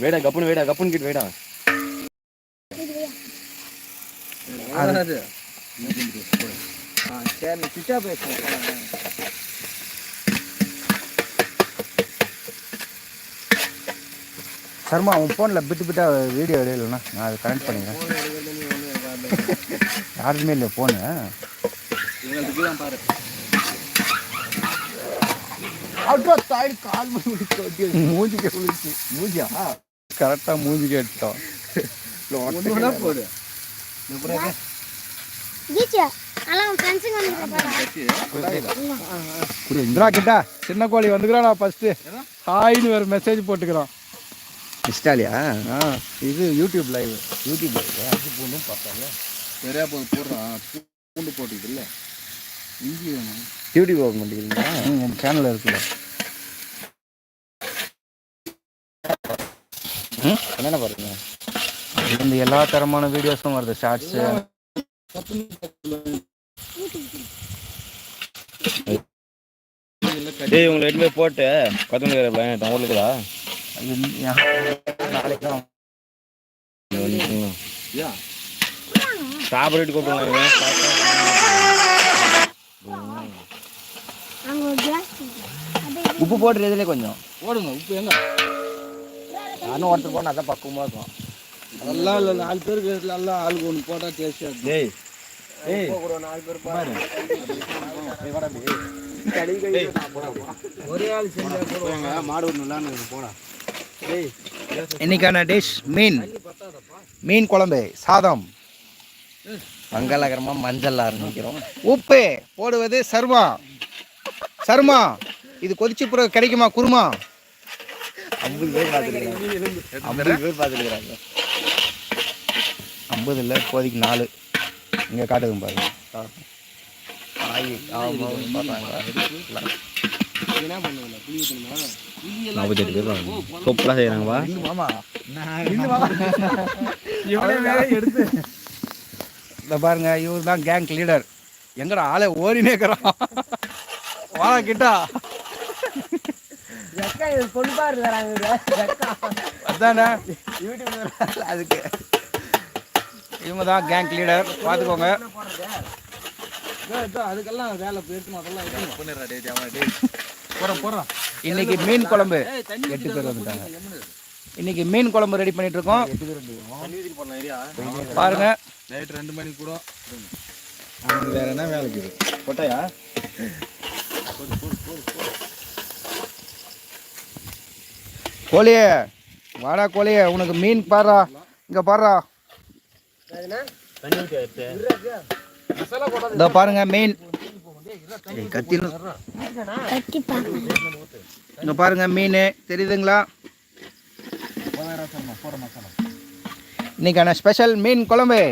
வேடா கப்புன்னு வேடா கப்புன்னு கிட்ட வேடா சரி சுவிட்ச் ஆஃப் ஆயிடுச்சு. சர்மா உன் ஃபோனில் பிட்டா வீடியோ எடுக்கலண்ணா நான் அதை கனெக்ட் பண்ணிக்கிறேன். யாருமே இல்லை ஃபோனு மூஞ்சியா கரெக்டாக மூஞ்சிக்கு எடுத்தோம். போடு இந்திரா கிட்டா சின்ன கோழி வந்துக்கிறான். நான் ஃபர்ஸ்ட் ஹாய்னு வேறு மெசேஜ் போட்டுக்கிறோம். இன்ஸ்டாலியா? இது யூடியூப் லைவ். யூடியூப் லைவ் அது பூண்டும் பார்த்தாங்க சரியா போடுறான். பூண்டு போட்டுக்கிது இல்லை இஞ்சி வேணும். யூடியூப் ஓப்பன் பண்ணிக்கிறீங்களா? என் சேனலில் இருக்குல்ல. என்னென்ன பாருங்க இந்த எல்லா தரமான வீடியோஸும் வருது. ஷார்ட்ஸு டேய் உங்களை எட்டு போய் போட்டு கொத்தமல்லி உங்களுக்குதா நாளைக்கு சாப்பிட்டு கூப்பிடுவாங்க. உப்பு போடுறது இதுலேயே கொஞ்சம் போடுங்க. உப்பு எங்க நானும் ஒருத்தர் போனால் அதான் பக்குவமாக இருக்கும். அதெல்லாம் இல்லை 4 பேருக்கு எல்லாம் ஆளுக்கு ஒன்று போட்டால் டேஸ்டாக. டேய் ஏய் 4 பேர் பாரு ஒரே ஆள் செஞ்சா மாடு ஒன்றுலான்னு போடா. இன்னைக்கான டிஷ் மீன் குழம்பு சாதம். மங்களகரமாக மஞ்சள் ஆரம்பிக்கிறோம். உப்பு போடுவது சர்மா. இது கொதிச்சு பிறகு கிடைக்குமா குருமா? 50 பேர் பார்த்துருக்குறாங்க. 50 இல்லை இப்போதைக்கு 4 இங்கே காட்டுதுங்க பாருங்க. சூப்பராக செய்கிறாங்கப்பா. இந்த பாருங்க இவர் தான் கேங் லீடர். எங்கடா ஆளை ஓடினே இருக்கிறான். வாழ கிட்டா அதானே அதுக்கு இவங்க தான் கேங் லீடர். பார்த்துக்கோங்க. அதுக்கெல்லாம் வேலை போடுறோம். இன்னைக்கு மீன் குழம்பு 8 பேர் வந்துட்டாங்க. இன்னைக்கு மீன் குழம்பு ரெடி பண்ணிட்டு இருக்கோம். பாருங்க நைட் 2 மணிக்கு கூட வேற என்ன வேலைக்கு கொட்டையா கோழியே வாடா கோழியே உனக்கு மீன் பாடுறா. இங்க பாடுறா. இந்த பாருங்க மீன் இங்க பாருங்க மீன் தெரியுதுங்களா? இன்னைக்கான ஸ்பெஷல் மீன் குழம்பு.